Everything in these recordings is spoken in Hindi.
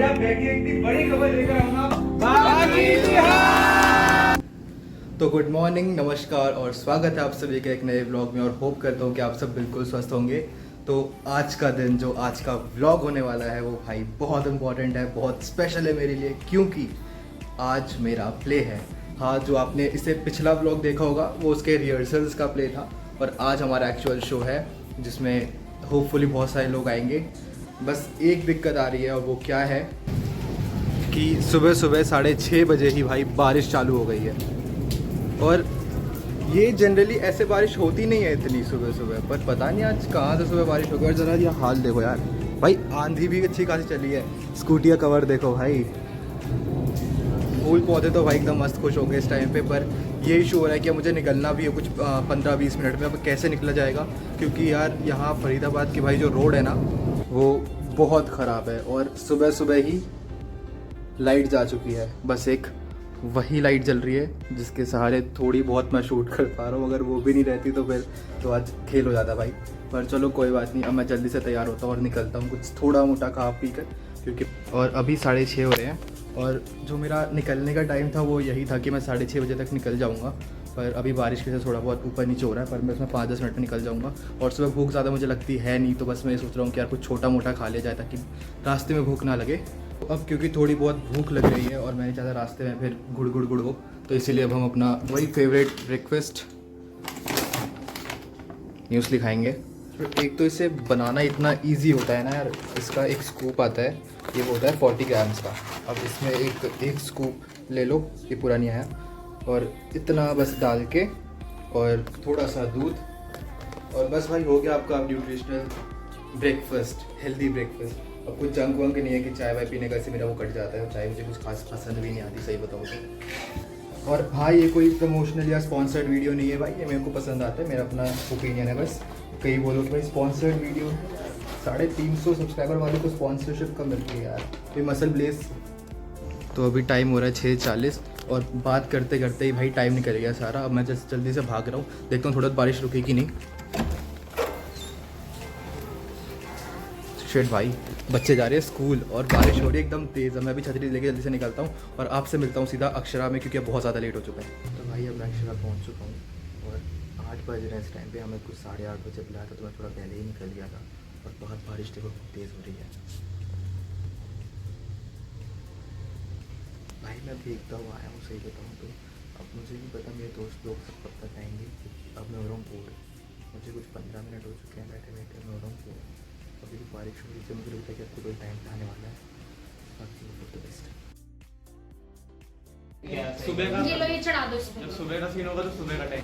आप बैठिए, इतनी बड़ी खबर लेकर आऊंगा। तो गुड मॉर्निंग, नमस्कार और स्वागत है आप सभी के एक नए व्लॉग में और होप करता हूँ कि आप सब बिल्कुल स्वस्थ होंगे। तो आज का दिन जो आज का व्लॉग होने वाला है वो भाई बहुत इम्पोर्टेंट है, बहुत स्पेशल है मेरे लिए, क्योंकि आज मेरा प्ले है। हाँ, जो आपने इससे पिछला व्लॉग देखा होगा वो उसके रिहर्सल्स का प्ले था और आज हमारा एक्चुअल शो है जिसमें होपफुली बहुत सारे लोग आएंगे। बस एक दिक्कत आ रही है और वो क्या है कि सुबह सुबह 6:30 बजे ही भाई बारिश चालू हो गई है और ये जनरली ऐसे बारिश होती नहीं है इतनी सुबह सुबह, पर पता नहीं आज कहाँ से सुबह बारिश हो गई। और ज़रा ये हाल देखो यार भाई, आंधी भी अच्छी खासी चली है। स्कूटी का कवर देखो भाई, फूल पौधे तो भाई एकदम मस्त खुश हो गए इस टाइम पे। पर ये इशू हो रहा है कि मुझे निकलना भी है कुछ 15-20 मिनट में। अब कैसे निकला जाएगा, क्योंकि यार यहाँ फरीदाबाद की भाई जो रोड है ना वो बहुत ख़राब है और सुबह सुबह ही लाइट जा चुकी है। बस एक वही लाइट जल रही है जिसके सहारे थोड़ी बहुत मैं शूट कर पा रहा हूँ। अगर वो भी नहीं रहती तो फिर तो आज खेल हो जाता भाई। पर चलो कोई बात नहीं, अब मैं जल्दी से तैयार होता हूँ और निकलता हूँ कुछ थोड़ा मोटा खा पी कर, क्योंकि और अभी 6:30 हो रहे हैं और जो मेरा निकलने का टाइम था वो यही था कि मैं 6:30 बजे तक निकल जाऊँगा। पर अभी बारिश की वजह से थोड़ा बहुत ऊपर नीचे हो रहा है, पर मैं उसमें 5-10 मिनट में निकल जाऊँगा। और सुबह भूख ज़्यादा मुझे लगती है नहीं, तो बस मैं सोच रहा हूँ कि यार कुछ छोटा मोटा खा लिया जाए ताकि रास्ते में भूख ना लगे। अब क्योंकि थोड़ी बहुत भूख लग रही है और मैंने चाहता रास्ते में फिर गुड़ हो, तो इसीलिए अब हम अपना वही फेवरेट ब्रेकफास्ट न्यूज़ली खाएंगे। एक तो इसे बनाना इतना इजी होता है ना यार, इसका एक स्कूप आता है, ये होता है 40 ग्राम्स का। अब इसमें एक स्कूप ले लो, ये पूरा नहीं आया, और इतना बस डाल के और थोड़ा सा दूध और बस भाई हो गया आपका न्यूट्रिशनल ब्रेकफास्ट, हेल्दी ब्रेकफास्ट। अब कुछ जंक वंक नहीं है कि चाय वाय पीने का, इससे मेरा वो कट जाता है। चाय मुझे कुछ खास पसंद भी नहीं आती, सही बताऊँ तो। और भाई ये कोई प्रमोशनल या स्पॉन्सर्ड वीडियो नहीं है भाई, ये मेरे को पसंद आता है, मेरा अपना ओपिनियन है बस। कई बोलो कि भाई स्पॉन्सर्ड वीडियो 350 सब्सक्राइबर वाले को स्पॉन्सरशिप कब मिलती है यार, ये मसल ब्लेस। तो अभी टाइम हो रहा है 6:40 और बात करते करते ही भाई टाइम निकल गया सारा। अब मैं जल्दी से भाग रहा हूँ, देखता हूँ थोड़ा बारिश रुकेगी नहीं। शेट भाई, बच्चे जा रहे हैं स्कूल और बारिश हो रही है एकदम तेज़। अब मैं भी छतरी लेके जल्दी से निकलता हूँ और आपसे मिलता हूँ सीधा अक्षरा में, क्योंकि अब बहुत ज़्यादा लेट हो चुका है। तो भाई अब मैं अक्षरा पहुँच चुका हूँ और 8 बज रहे हैं इस टाइम पे। हमें कुछ 8:30 बजे बुलाया था तो मैं थोड़ा पहले ही निकल गया था और बहुत बारिश देखो तेज़ हो रही है भाई। मैं भीगता हुआ आया हूँ, सही बताऊँ तो। अब मुझे नहीं पता मेरे दोस्त लोग सब कब तक आएंगे। अब मैं हो रहा हूँ बोर, मुझे कुछ 15 मिनट हो चुके हैं बैठे बैठे, मैं हो रहा हूँ बोर। अभी भी बारिश हो रही है, मुझे लगता है कि आपको कोई टाइम आने वाला है। बाकी फॉर द बेस्ट। सुबह का ये लो, ये चढ़ा दो इसमें। जब सुबह का सीन होगा तो सुबह का टाइम,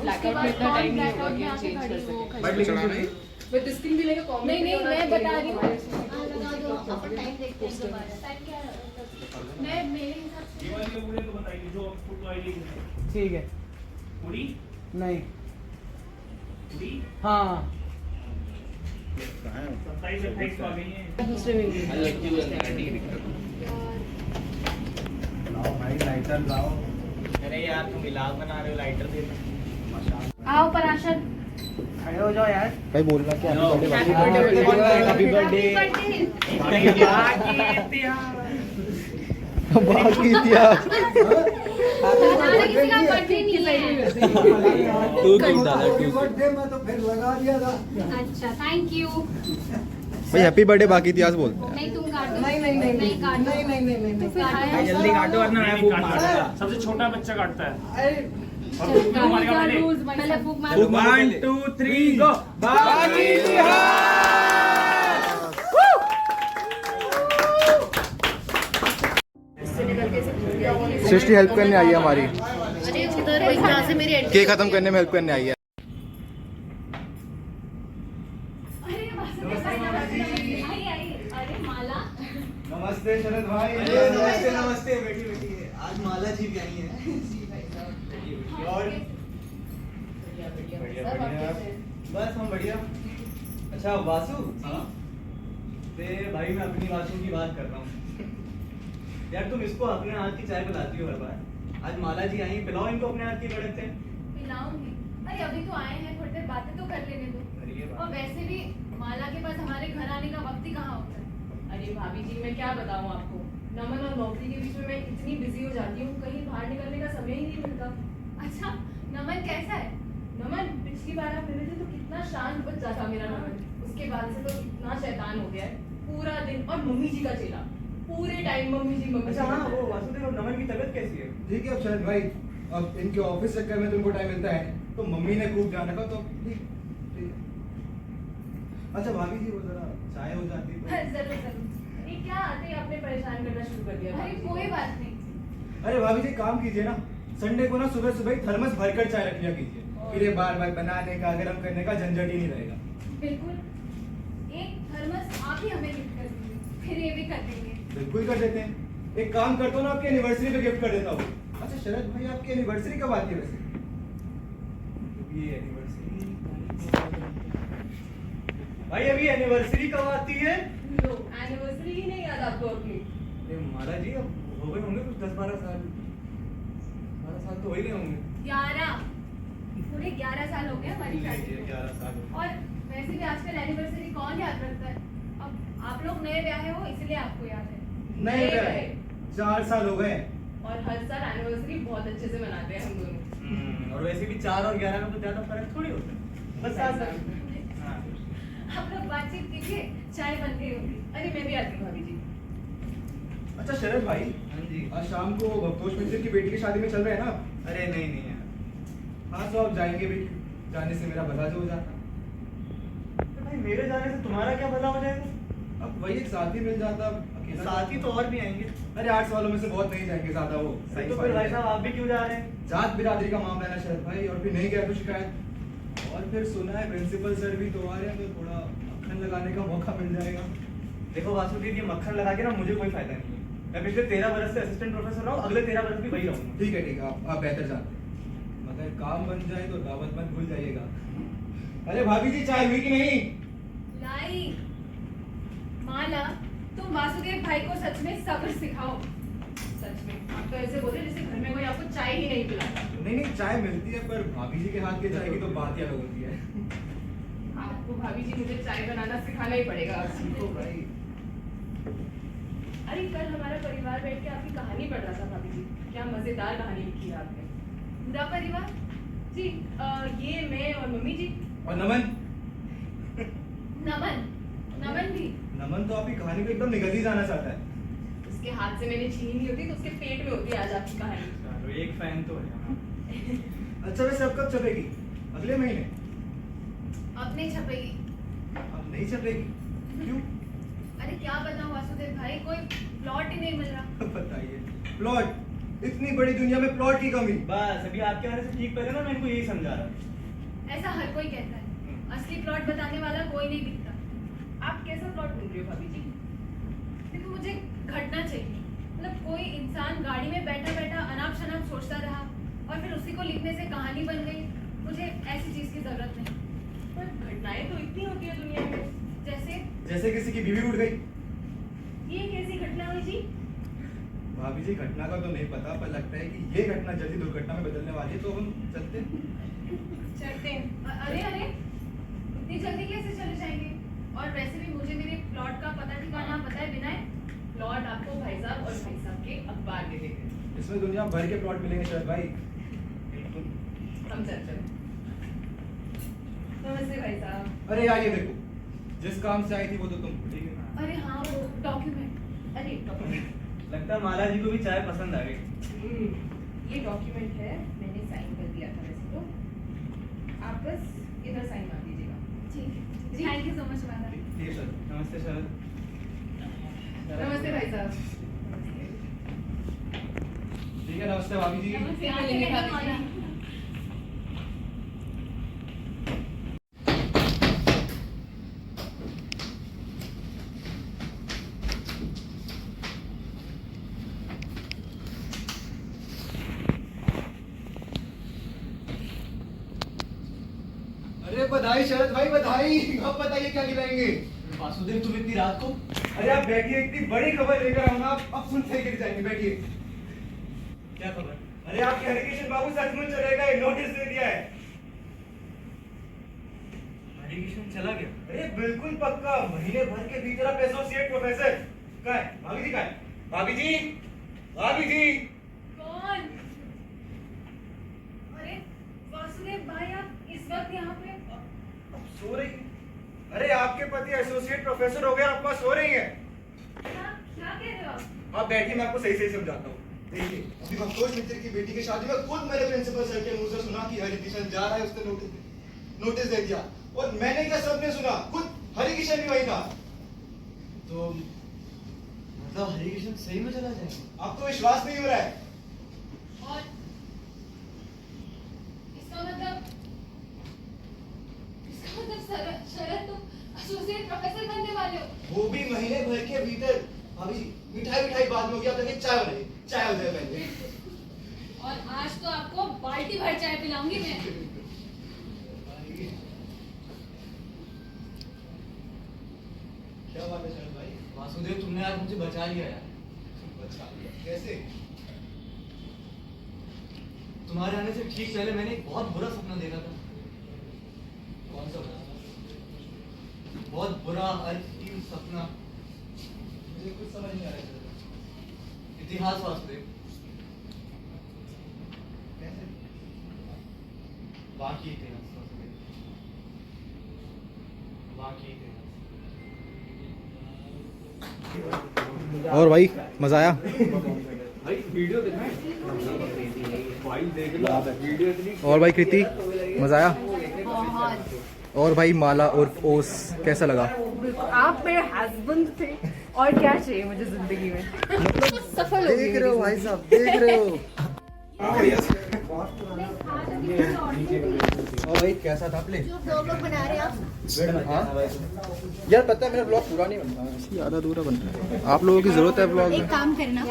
उसके बाद कौन blackout में आके खड़ी हो, खड़ी हो। बट स्किन भी लेके कॉमेडी नहीं मैं बता रही हूँ, लगा लगा दो, अपन टाइम देखते हैं दोबारा। टाइम क्या है? मैं मेरे हिसाब से ये वाली पूरे तो बताइए जो फुट वाली है। ठीक है पूरी नहीं पूरी हाँ 27-28 आ गई है। दूसरे में लाओ भाई लाइटर लाओ। अरे यार तुम इलाज बना रहे हो, लाइटर दे दो। आओ पराशर, खड़े हो जाओ यार। भाई बोलना क्या, हैप्पी बर्थडे बाकी इतिहास। किसी का बर्थडे नहीं है। मैं तो फिर लगा दिया था। अच्छा थैंक यू। भाई हैप्पी बर्थडे बाकी इतिहास बोलते हैं। नहीं तुम काट दो। नहीं काट दो। नहीं भाई जल्दी काटो वरना मैं फूक मारूंगा। सबसे छोटा बच्चा काटता है। अरे और फूक मारेगा पहले। पहले फूक मार। 1 2 3 गो। बाकी सृष्टि हेल्प करने आई है हमारी, अरे उधर यहाँ से मेरी केक खत्म करने में हेल्प करने आई है। अरे माला, नमस्ते शरद भाई। नमस्ते नमस्ते, बैठिए बैठिए। आज माला जी भी आई हैं। और बस हम बढ़िया। अच्छा वासु, ते भाई मैं अपनी वासु की बात कर रहा हूँ यार। तुम इसको अपने हाथ की चाय पिलाती हो हर बार, आज माला जी आई, पिलाओ इनको अपने हाथ की कड़क से। पिलाऊंगी। अरे अभी तो आए हैं, थोड़ी देर बातें तो कर लेने दो। अरे ये और वैसे भी माला के पास हमारे घर आने का वक्त ही कहाँ होता है। अरे भाभी जी मैं क्या बताऊं आपको, नमन और नौकरी के बीच में मैं इतनी बिजी हो जाती हूँ, कहीं बाहर निकलने का समय ही नहीं मिलता। अच्छा नमन कैसा है? नमन पिछली बार आप मिले थे तो कितना शांत बच्चा था मेरा नमन, उसके बाद से तो इतना शैतान हो गया है, पूरा दिन। और मम्मी जी का चेला, पूरे टाइम मम्मी जी मम्मी अच्छा जी। हाँ, वो वासुदेव और नमन की तबीयत कैसी है? ठीक है अब शरद भाई, अब इनके ऑफिस चक्कर में तुमको टाइम मिलता है तो मम्मी ने खूब ध्यान रखा तो ठीक ठीक है। अच्छा भाभी जी वो जरा चाय हो जाती तो। जरूर जरूर। ये क्या आते ही आपने परेशान करना शुरू कर दिया अरे भाभी जी कोई को। बात नहीं। अरे भाभी जी काम कीजिए ना, संडे को ना सुबह सुबह ही थर्मस भरकर चाय रख लिया कीजिए, फिर ये बार बार बनाने का गर्म करने का झंझट ही नहीं रहेगा। बिल्कुल, एक थर्मस आप ही हमें गिफ्ट कर दीजिए, फिर ये भी कर देंगे। बिल्कुल कर देते हैं, एक काम करता हूँ ना आपकी एनिवर्सरी पे गिफ्ट कर देता हूँ। अच्छा शरद भाई आपकी एनिवर्सरी कब आती है वैसे? ये एनिवर्सरी भाई, अभी एनिवर्सरी कब आती है? लो एनिवर्सरी ही नहीं याद आपको अपनी। अरे माला जी अब हो गए होंगे कुछ 10-12 साल, 12 साल तो हो ही गए होंगे। 11 पूरे 11 साल हो गए हमारी शादी को। 11 साल हो गए। और वैसे भी आजकल एनिवर्सरी कौन याद रखता है? अब आप लोग नए ब्याहे हो इसलिए आपको याद है। नहीं गए 4 साल हो गए। और हर साल एनिवर्सरी बहुत अच्छे से मनाते हैं हम दोनों। और वैसे भी 4 और 11 में तो ज्यादा फर्क थोड़ी होता है, बस 7 साल। हाँ। आप लोग बातचीत कीजिए, चाय बन गई होगी। अरे मैं भी आती हूँ भाभी जी। अच्छा शरद भाई, हाँ जी। आज शाम को भक्तोष मिश्र की बेटी की शादी में चल रहे हैं ना? अरे नहीं नहीं यार, हाँ तो आप जाएंगे भी, जाने से मेरा भला जो हो जाता। तो भाई मेरे जाने से तुम्हारा क्या भला हो जाएगा? अब वही एक साथी मिल जाता, अकेला साथी तो और भी आएंगे। अरे 8 सालों में से बहुत नहीं जाएंगे ज्यादा वो। तो फिर भाई साहब आप भी क्यों जा रहे हैं? जात बिरादरी का मामला है ना शरद भाई, और फिर नहीं गया तो शिकायत। और फिर सुना है प्रिंसिपल सर भी तो आ रहे हैं, तो थोड़ा मक्खन लगाने का मौका मिल जाएगा। देखो वासुदेव, ये मक्खन लगा के ना मुझे कोई फायदा नहीं है। मैं पिछले 13 बरस से असिस्टेंट प्रोफेसर रहा हूँ, अगले 13 बरस भी वही रहूंगा। ठीक है आप बेहतर जानते हैं, मगर काम बन जाए तो दावत मत भूल जाइएगा। अरे भाभी जी चाय हुई कि नहीं? लाई माला, तुम वासुदेव भाई को सच में सब्र सिखाओ। सच में आप तो ऐसे बोल रहे जैसे घर में कोई आपको चाय ही नहीं पिलाता। नहीं चाय मिलती है, पर भाभी जी के हाथ की चाय की तो बात ही अलग होती है। आपको भाभी जी मुझे चाय बनाना सिखाना ही पड़ेगा अब। सीखो भाई। अरे कल हमारा परिवार बैठ के आपकी कहानी पढ़ रहा था भाभी जी, क्या मजेदार कहानी लिखी है आपने। पूरा परिवार? जी ये मैं और मम्मी जी। और नमन? नमन भी? नमन तो आपकी कहानी को एकदम निगल ही जाना चाहता है। उसके हाथ से मैंने छीनी नहीं होती तो उसके पेट में होती आज आपकी कहानी। चलो एक फैन तो है। अच्छा वैसे अब कब छपेगी? अगले महीने? अब नहीं छपेगी। अब नहीं छपेगी? क्यों? अरे क्या बताऊं वासुदेव भाई, कोई प्लॉट ही नहीं मिल रहा। बताइए, प्लॉट? इतनी बड़ी दुनिया में प्लॉट की कमी? बस अभी आपके आने से ठीक पहले ना मैं इनको यही समझा रहा। ऐसा हर कोई कहता है, असली प्लॉट बताने वाला कोई नहीं दिखता। आप कैसा प्लॉट ढूंढ रहे हो भाभी जी? क्योंकि मुझे घटना चाहिए, मतलब कोई इंसान गाड़ी में बैठा बैठा अनाप शनाप सोचता रहा और फिर उसी को लिखने से कहानी बन गई। मुझे ऐसी चीज की जरूरत नहीं। पर घटनाएं तो इतनी होती है दुनिया में। जैसे किसी की बीवी उठ गई। ये कैसी घटना हुई जी? भाभी जी घटना का तो नहीं पता, पर लगता है कि ये घटना जल्दी दुर्घटना में बदलने वाली है, तो हम चलते हैं। चलते हैं। अरे अरे इतनी जल्दी कैसे चले जाएंगे? और वैसे भी मुझे मेरे प्लॉट का पता ठिकाना पता है विनय। प्लॉट आपको भाई साहब और भाई साहब के अखबार दे देंगे। इसमें दुनिया भर के प्लॉट मिलेंगे शरद भाई। हम चल नमस्ते भाई साहब। अरे यार ये देखो, जिस काम से आई थी वो तो तुम भूल ही गए। अरे हाँ वो डॉक्यूमेंट। अरे डॉक्यूमेंट। लगता है माला जी को भी चाय पसंद आ गई। ये डॉक्यूमेंट है, मैंने साइन कर दिया था वैसे तो। आप बस इधर साइन मार दीजिएगा। ठीक है, थैंक यू सो मच माला। ठीक है सर। नमस्ते शरद। नमस्ते भाई साहब। ठीक है नमस्ते भाभी जी। नमस्ते, फिर मिलेंगे आते हैं भाभी जी। माला। अरे बधाई शरद भाई बधाई। अब बताइए क्या खिलाएंगे? वासुदेव तुम इतनी रात को? अरे आप बैठिए, इतनी बड़ी खबर लेकर आऊंगा, आप सुन से गिर जाएंगे। बैठिए। क्या खबर? अरे आपके हरिकिशन बाबू सचमुच चले गए, नोटिस दे दिया है। हरिकिशन चला गया? अरे बिल्कुल पक्का, महीने भर के भीतर आप एसोसिएट प्रोफेसर। कहाँ है भाभी जी? कहाँ है भाभी जी? भाभी जी कौन? अरे वासुदेव भाई, आप इस वक्त यहाँ पे? अब सो रही हैं? अरे आपके पति एसोसिएट प्रोफेसर हो गए, आप पास सो रही हैं? क्या कह रहे हो आप? आप बैठिए, मैं आपको सही सही समझाता हूँ। देखिए, अभी अफकोर्स मित्र की बेटी की शादी में खुद मेरे प्रिंसिपल सर के मुंह से सुना कि हरिकिशन जा रहा है, उसने नोटिस दे दिया। और मैंने क्या, सबने सुना, खुद हरिकिशन भी वही था। तो मतलब हरिकिशन सही में चला जाएगा? आपको विश्वास नहीं हो रहा है? और इसका मतलब शरद तुम एसोसिएट प्रोफेसर बनने वाले हो? वो भी महीने भर के भीतर। अभी मिठाई बाद में होगी, आप जाके चाय बनाइए, चाय हो जाए पहले। और आज तो आपको बाल्टी भर चाय पिलाऊंगी मैं। क्या बात है शरद भाई? वासुदेव, तुमने आज मुझे बचा लिया यार। बचा लिया? कैसे? तुम्हारे आने से ठीक पहले मैंने एक बहुत बुरा सपना देखा था। कौन सा? बहुत बुरा, अर्थहीन सपना। मुझे कुछ समझ नहीं आ रहा है। इतिहास वासुदेव। कैसे? बाकी इतिहास वासुदेव, बाकी इतिहास। और भाई मजा आया? और भाई कृति, मजा आया? और भाई माला और ओस, कैसा लगा? आप मेरे हस्बैंड थे और क्या चाहिए मुझे जिंदगी में? सफल हो गई देख रहे हो भाई साहब, देख रहे हो? और भाई कैसा था प्ले? जो दो लोग बना रहे हैं आप? हाँ? यार पता है मेरा ब्लॉग पूरा नहीं बनता, इसलिए आधा अधूरा बन रहा है। आप लोगों की जरूरत है ब्लॉग एक में। काम करना,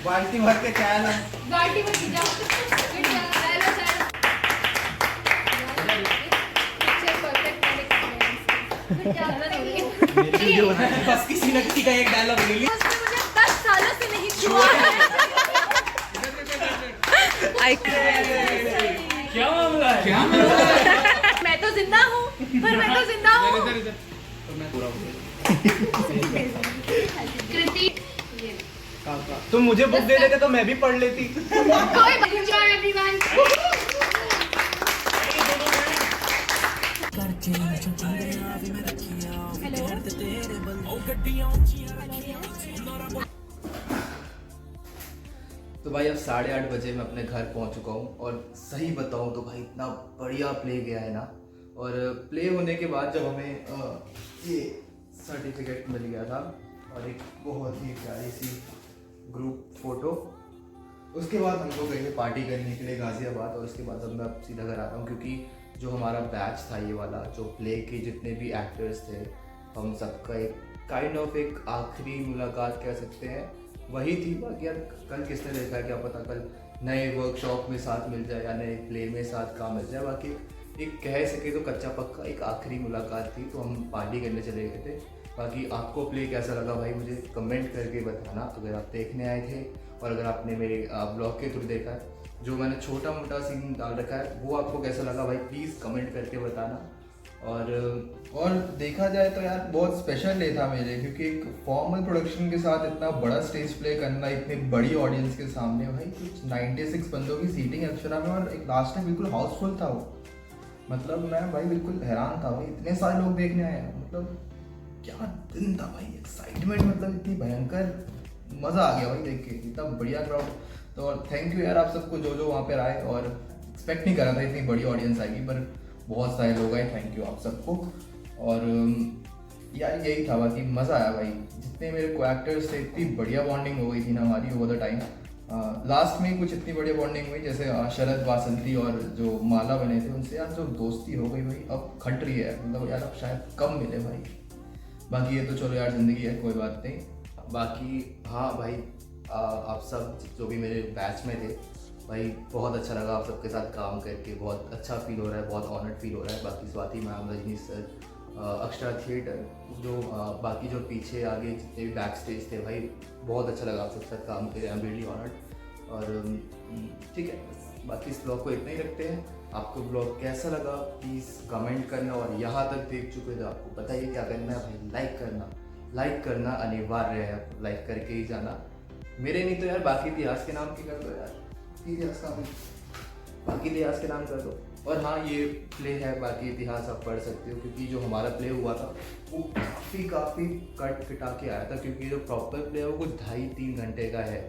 बाल्टी भर के चाय ला। बाल्टी में जाओ। Good job, hello sir. Picture perfect मैंने गुड जॉब। बस किसी न किसी का एक डायलॉग ले लिया। उसने मुझे 10 सालों से नहीं छुआ है। क्या मामला है? क्या मामला है? मैं तो जिंदा हूँ, पर मैं तो जिंदा हूँ। कृति, तुम मुझे बुक दे देते तो मैं भी पढ़ लेती। कोई एंजॉय एवरीवन। तो भाई अब 8:30 बजे मैं अपने घर पहुंच चुका हूं और सही बताऊं तो भाई इतना बढ़िया प्ले गया है ना। और प्ले होने के बाद जब हमें ये सर्टिफिकेट मिल गया था और एक बहुत ही प्यारी सी ग्रुप फोटो, उसके बाद हम लोग गए थे पार्टी करने के लिए गाज़ियाबाद। और उसके बाद अब मैं सीधा घर आता हूँ क्योंकि जो हमारा बैच था ये वाला, जो प्ले के जितने भी एक्टर्स थे, हम सबका एक काइंड ऑफ एक आखिरी मुलाकात कह सकते हैं, वही थी। बाकी यार कल किसने देखा है, क्या पता कल नए वर्कशॉप में साथ मिल जाए या नए प्ले में साथ काम मिल जाए। बाकी एक कह सके तो कच्चा पक्का एक आखिरी मुलाकात थी, तो हम पार्टी करने चले गए थे। बाकी आपको प्ले कैसा लगा भाई मुझे कमेंट करके बताना, अगर आप देखने आए थे और अगर आपने मेरे ब्लॉग के थ्रू देखा है, जो मैंने छोटा मोटा सीन डाल रखा है वो आपको कैसा लगा भाई प्लीज़ कमेंट करके बताना। और देखा जाए तो यार बहुत स्पेशल डे था मेरे, क्योंकि एक फॉर्मल प्रोडक्शन के साथ इतना बड़ा स्टेज प्ले करना इतनी बड़ी ऑडियंस के सामने, भाई कुछ 96 बंदों की सीटिंग अक्षरा में और एक लास्ट में बिल्कुल हाउसफुल था वो। मतलब मैं भाई बिल्कुल हैरान था भाई, इतने सारे लोग देखने आए हैं, मतलब क्या दिन था भाई, एक्साइटमेंट मतलब इतनी भयंकर, मज़ा आ गया भाई देख के, इतना बढ़िया क्राउड। तो थैंक यू यार आप सबको जो वहाँ पर आए, और एक्सपेक्ट नहीं करा था इतनी बड़ी ऑडियंस आएगी, पर बहुत सारे लोग आए, थैंक यू आप सबको। और यार यही था, बाकी मज़ा आया भाई, जितने मेरे को एक्टर्स थे इतनी बढ़िया बॉन्डिंग हो गई थी ना हमारी ओवर द टाइम। लास्ट में कुछ इतनी बढ़िया बॉन्डिंग हुई, जैसे शरद वासंती और जो माला बने थे उनसे यार जो दोस्ती हो गई भाई, अब खट रही है, मतलब यार अब शायद कम मिले भाई। बाकी ये तो चलो यार ज़िंदगी है, कोई बात नहीं। बाकी हाँ भाई आप सब जो भी मेरे बैच में थे भाई, बहुत अच्छा लगा आप सबके साथ काम करके, बहुत अच्छा फील हो रहा है, बहुत ऑनर्ड फील हो रहा है। बाकी Swati ma'am, Rajni sir, Akshara theatre, जो बाकी जो पीछे आगे जितने भी बैक स्टेज थे भाई, बहुत अच्छा लगा आप सबके साथ काम करके, आई एम रियली ऑनर्ड। और ठीक है, बाकी इस ब्लॉग को इतना ही रखते हैं। आपको ब्लॉग कैसा लगा प्लीज़ कमेंट करना, और यहाँ तक देख चुके तो आपको पता ही है क्या करना है भाई, लाइक करना अनिवार्य है, लाइक करके ही जाना। मेरे नहीं तो यार बाकी इतिहास के नाम की कर दो यार, बाकी इतिहास के नाम कर दो। और हाँ, ये प्ले है बाकी इतिहास आप पढ़ सकते हो, क्योंकि जो हमारा प्ले हुआ था वो काफ़ी कट कटा के आया था, क्योंकि जो प्रॉपर प्ले है वो कुछ 2.5-3 घंटे का है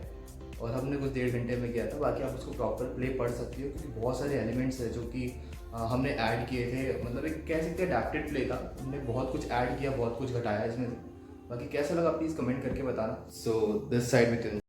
और हमने कुछ 1.5 घंटे में किया था। बाकी आप उसको प्रॉपर प्ले पढ़ सकते हो, क्योंकि बहुत सारे एलिमेंट्स है जो कि हमने ऐड किए थे। मतलब एक कह सकते हैं अडैप्टेड प्ले था, हमने बहुत कुछ ऐड किया, बहुत कुछ घटाया इसमें। बाकी कैसा लगा प्लीज़ कमेंट करके बताना। So this side with